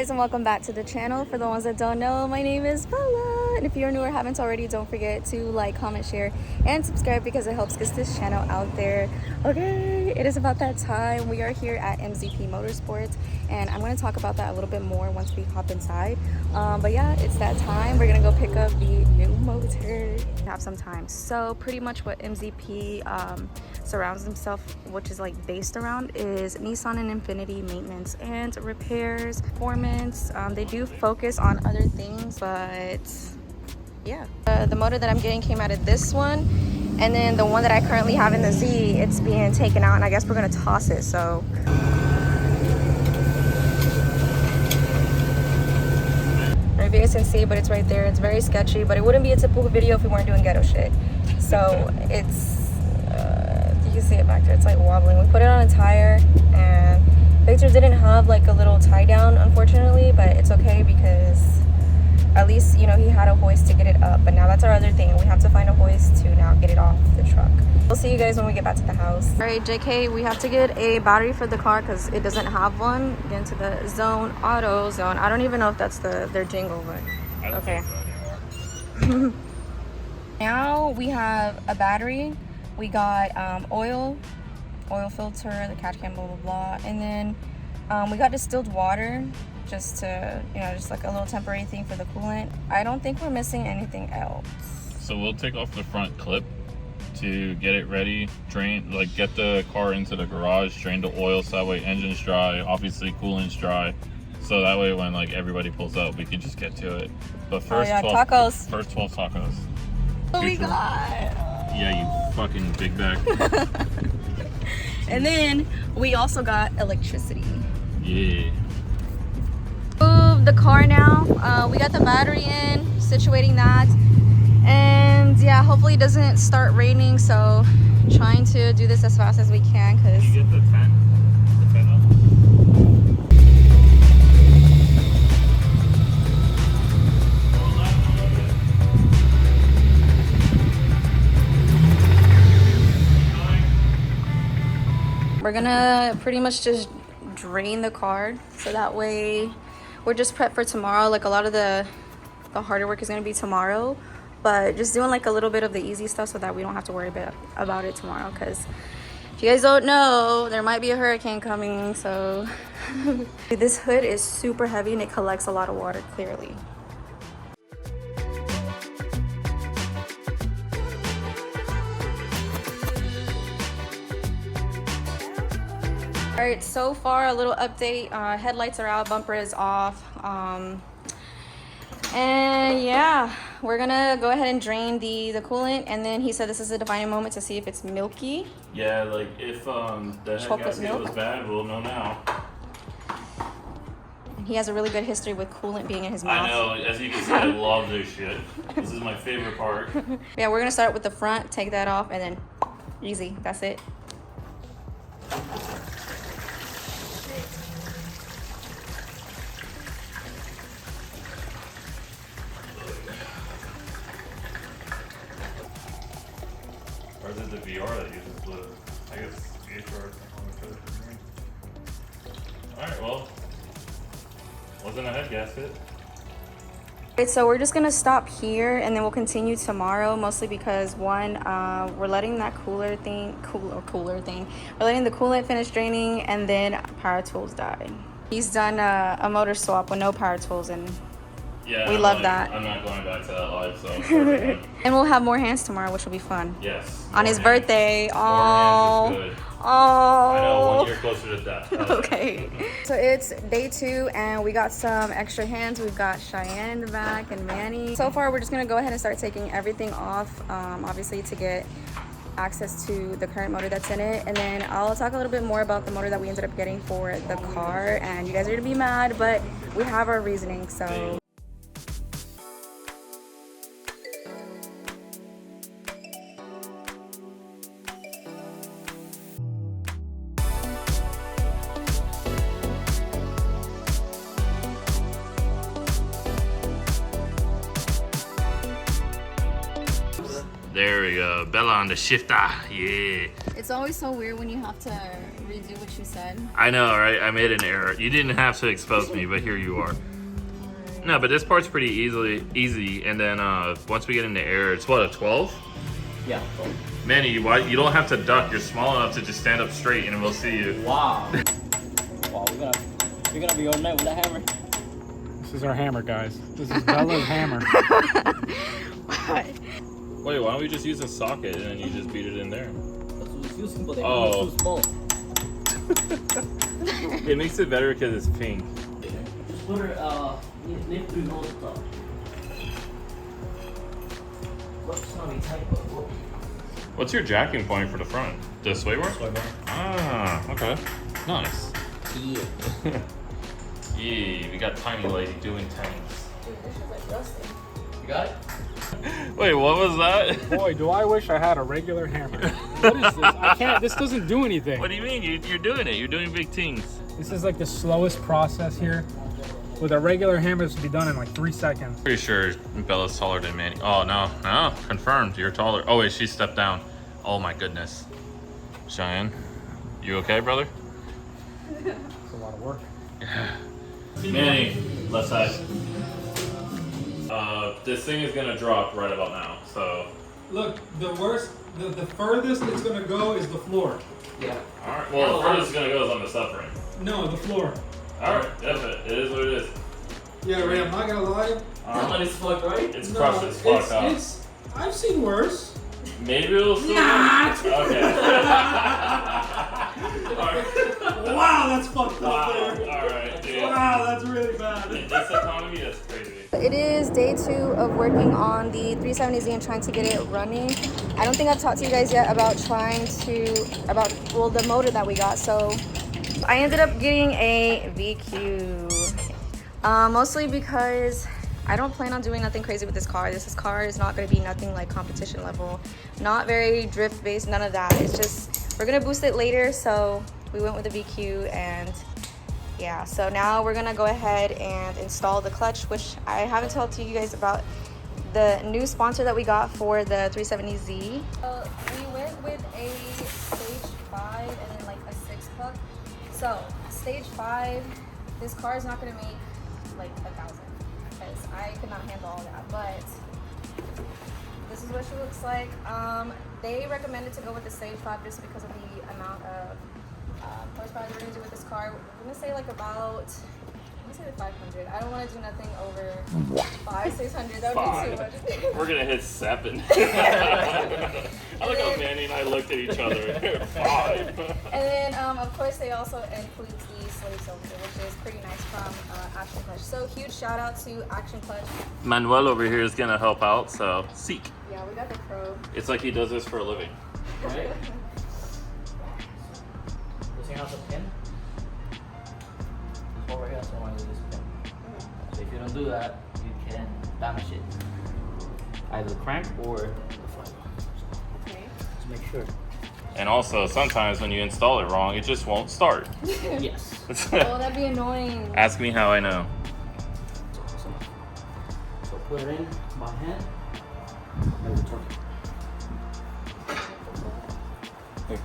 guys, and welcome back to the channel. For the ones that don't know, my name is Bella, and if you're new or haven't already, don't forget to like, comment, share, and subscribe because it helps get this channel out there. Okay, it is about that time. We are here at MZP Motorsports, and I'm going to talk about that a little bit more once we hop inside. But yeah, it's that time. We're going to go pick up the new motor. Have some time. So pretty much what MZP surrounds himself, which is like based around, is Nissan and Infiniti maintenance and repairs, performance. They do focus on other things, but yeah. The motor that I'm getting came out of this one, and then the one that I currently have in the Z, it's being taken out, and I guess we're gonna toss it. So I don't know if you guys can see, but it's right there. It's very sketchy, but it wouldn't be a typical video if we weren't doing ghetto shit. So it's you can see it back there, it's like wobbling. We put it on a tire, and Victor didn't have like a little tie down, unfortunately, but it's okay because at least, you know, he had a hoist to get it up. But now that's our other thing, we have to find a hoist to now get it off the truck. We'll see you guys when we get back to the house. All right, JK, we have to get a battery for the car because it doesn't have one. Get into the zone, auto zone. I don't even know if that's their jingle, but okay. Now we have a battery. We got oil filter, the catch can, blah blah blah, and then we got distilled water, just to, you know, just like a little temporary thing for the coolant. I don't think we're missing anything else. So we'll take off the front clip to get it ready, drain, like get the car into the garage, drain the oil so that way engine's dry, obviously coolant's dry, so that way when like everybody pulls out we can just get to it. But first, oh, yeah, 12 tacos. First 12 tacos. What we got? Yeah, you fucking big bag. And then we also got electricity. Yeah. Move the car now. We got the battery in, situating that, and yeah, hopefully it doesn't start raining. So trying to do this as fast as we can because. Did you get the 10? The 10 up? We're gonna pretty much just drain the car so that way we're just prepped for tomorrow. Like a lot of the harder work is gonna be tomorrow, but just doing like a little bit of the easy stuff so that we don't have to worry about it tomorrow. Because if you guys don't know, there might be a hurricane coming. So this hood is super heavy and it collects a lot of water, clearly. All right, so far a little update. Headlights are out, bumper is off, and yeah, we're gonna go ahead and drain the coolant, and then he said this is a defining moment to see if it's milky. Yeah, like if the head gasket was bad, we'll know now. And he has a really good history with coolant being in his mouth. I know, as you can see, I love this shit. This is my favorite part. Yeah, we're gonna start with the front, take that off, and then easy, that's it. Or is it the VR that uses the, I guess, VR? Alright, well, wasn't a head gasket. Right, so we're just gonna stop here and then we'll continue tomorrow, mostly because one, we're letting that cooler thing, we're letting the coolant finish draining, and then power tools die. He's done a motor swap with no power tools, and yeah, we love that. I'm not going back to that live, so. And we'll have more hands tomorrow, which will be fun. Yes. On his birthday. Oh. More hands is good. Oh. I know, 1 year closer to death. Okay. So it's day 2 and we got some extra hands. We've got Cheyenne in the back and Manny. So far we're just gonna go ahead and start taking everything off, obviously to get access to the current motor that's in it, and then I'll talk a little bit more about the motor that we ended up getting for the car, and you guys are gonna be mad, but we have our reasoning. So There we go. Bella on the shifter. Yeah. It's always so weird when you have to redo what you said. I know, right? I made an error. You didn't have to expose me, but here you are. No, but this part's pretty easy. And then once we get into air, it's what, a 12? Yeah. Manny, you don't have to duck. You're small enough to just stand up straight and we'll see you. Wow. Wow, we're gonna be all night with a hammer. This is our hammer, guys. This is Bella's hammer. Wait, why don't we just use a socket and then you just beat it in there? It's too simple. The Oh. hammer is too small. It makes it better because it's pink. Just put her, nip 3 holes at the top. Whoops, it's gonna be tight, but whoop. What's your jacking point for the front? The sway bar? Sway bar. Ah, okay. Nice. Yeah. Yeah, we got tiny lady doing tanks. Dude, this is like rusty. You got it? Wait, what was that? Boy, do I wish I had a regular hammer. What is this? I can't. This doesn't do anything. What do you mean? You're doing it. You're doing big things. This is like the slowest process here. With a regular hammer, this would be done in like 3 seconds. Pretty sure Bella's taller than Manny. Oh, no. No. Confirmed. You're taller. Oh, wait. She stepped down. Oh, my goodness. Cheyenne, you okay, brother? It's a lot of work. Manny, left side. This thing is going to drop right about now. So, Look, the furthest it's gonna go is the floor. Yeah. all right. Well, the furthest it's going to go is on the suffering. No, the floor. All right. Definitely. It is what it is. Yeah, Ray, I'm not gonna lie. Somebody's fucked, right? It's crushed as fuck up. I've seen worse. Maybe it'll still Okay. Wow, that's fucked Wow. up there. All right, dude. Wow, that's really bad. In this economy, that's crazy. It is day 2 of working on the 370Z and trying to get it running. I don't think I've talked to you guys yet about the motor that we got. So I ended up getting a VQ, mostly because I don't plan on doing nothing crazy with this car. This car is not going to be nothing like competition level, not very drift based, none of that. It's just, we're going to boost it later. So we went with the VQ, and yeah, so now we're gonna go ahead and install the clutch, which I haven't told to you guys about the new sponsor that we got for the 370Z. We went with a stage 5 and then like a 6-puck. So stage 5, this car is not gonna make like 1,000 because I could not handle all that, but this is what she looks like. They recommended to go with the stage 5 just because of the amount of horsepower we're gonna do with this car. I'm gonna say like about, I'm gonna say like 500. I don't want to do nothing over 500-600. That would be too much. We're gonna hit 7. I like how Manny and I looked at each other. 5. And then of course they also include the slave cylinder, which is pretty nice from Action Clutch. So huge shout out to Action Clutch. Manuel over here is gonna help out, so seek. Yeah, we got the probe. It's like he does this for a living. Right? Out a pin. This over here, so I want to do this pin. So if you don't do that, you can damage it. Either the crank or the flywheel. Okay. To make sure. And also, sometimes when you install it wrong, it just won't start. Yes. Oh, that'd be annoying. Ask me how I know. So put it in by hand. And we'll torque it. Here.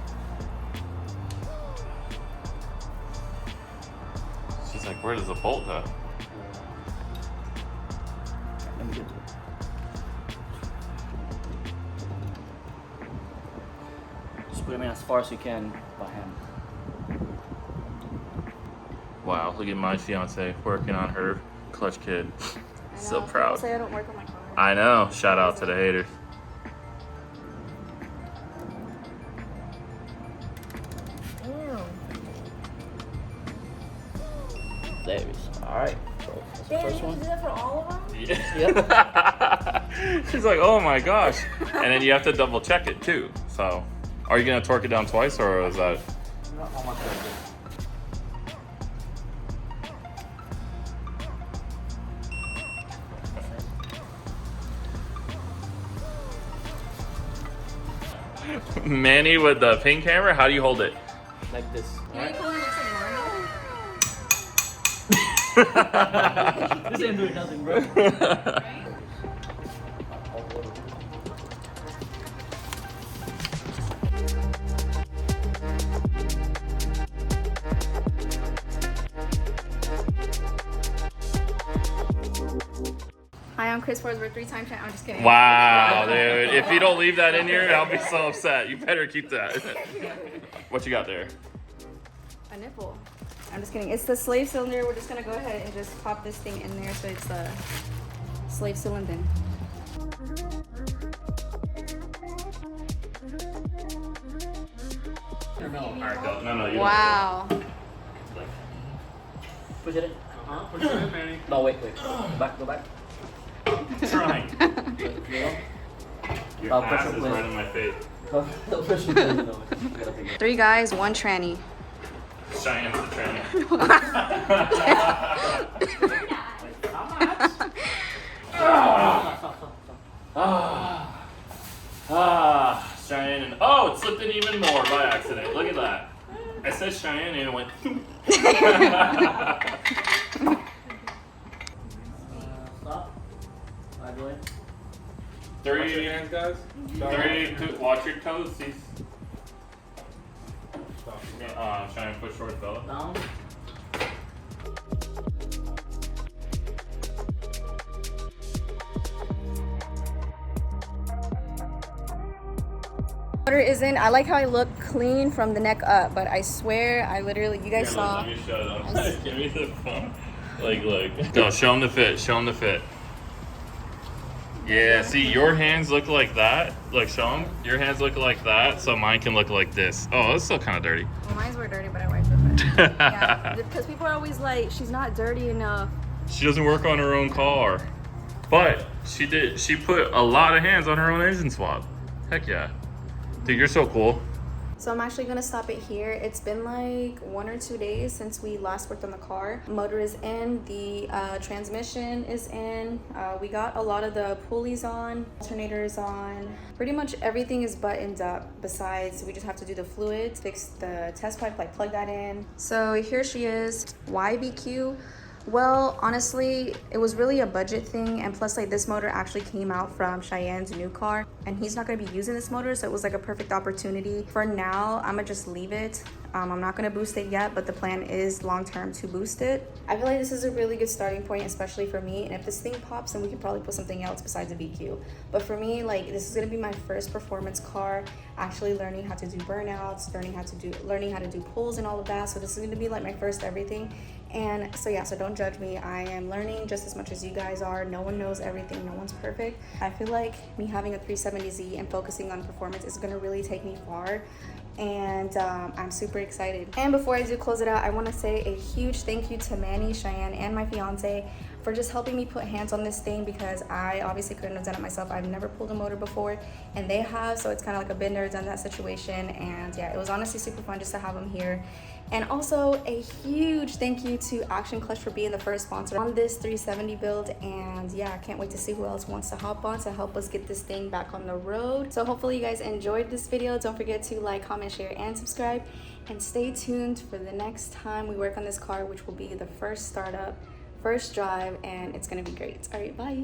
She's like, where does the bolt go? Let me get to it. Just put them in as far as you can by hand. Wow, look at my fiance working on her clutch kit. So proud. People say I don't work on my car. I know. Shout out to the haters. There it is. Alright. So that's the Damn, first you can one. do that for all of them? She's like, oh my gosh. And then you have to double check it too. So, are you going to torque it down twice or is that? Not how much I Manny with the pin camera, how do you hold it? do. Like this. Can you pull it next to This ain't doing nothing, bro. Hi, I'm Chris Forsberg, 3-time champ. I'm just kidding. Wow, dude. If you don't leave that in here, I'll be so upset. You better keep that. What you got there? A nipple. I'm just kidding. It's the slave cylinder. We're just gonna go ahead and just pop this thing in there so it's the slave cylinder. Alright, go. No, you Wow. Push it in. Push it in, Manny. No, wait. Go back. don't. Trying. Your Oh, ass push is it, right in my face. Push it in. No, you gotta pick it. 3 guys, 1 tranny. Cheyenne's the tranny. Cheyenne and oh, it slipped in even more by accident. Look at that. I said Cheyenne and it went. Stop. By the way. Watch your hands, guys. Watch your toes. Cheyenne, push towards Bella. Down. Motor is in. I like how I look clean from the neck up, but I swear, I literally, you guys Here, saw. Let me show them. Give me the phone. Look. No, show them the fit. Show them the fit. Yeah, see, your hands look like that. Look, show them. Your hands look like that, so mine can look like this. Oh, it's still kind of dirty. Well, mine were dirty, but I wiped it. Yeah, because people are always like, she's not dirty enough. She doesn't work on her own car. But she did. She put a lot of hands on her own engine swap. Heck yeah. Dude, you're so cool. So I'm actually gonna stop it here. It's been like 1 or 2 days since we last worked on the car. Motor is in, the transmission is in. We got a lot of the pulleys on, alternator is on. Pretty much everything is buttoned up. Besides, we just have to do the fluids, fix the test pipe, like plug that in. So here she is. Why BQ? Well, honestly, it was really a budget thing, and plus like this motor actually came out from Cheyenne's new car and he's not going to be using this motor, so it was like a perfect opportunity. For now, I'm gonna just leave it. I'm not going to boost it yet, but the plan is long-term to boost it. I feel like this is a really good starting point, especially for me, and if this thing pops, then we can probably put something else besides a BQ. But for me, like, this is going to be my first performance car, actually learning how to do burnouts, learning how to do pulls and all of that. So this is going to be like my first everything. And so yeah, so don't judge me. I am learning just as much as you guys are. No one knows everything. No one's perfect. I feel like me having a 370Z and focusing on performance is going to really take me far. And I'm super excited. And before I do close it out, I want to say a huge thank you to Manny, Cheyenne, and my fiance for just helping me put hands on this thing, because I obviously couldn't have done it myself. I've never pulled a motor before and they have, so it's kind of like a been there, done that situation. And yeah, it was honestly super fun just to have them here. And also a huge thank you to Action Clutch for being the first sponsor on this 370 build. And yeah, I can't wait to see who else wants to hop on to help us get this thing back on the road. So hopefully you guys enjoyed this video. Don't forget to like, comment, share, and subscribe. And stay tuned for the next time we work on this car, which will be the first startup, first drive, and it's gonna be great. All right, bye.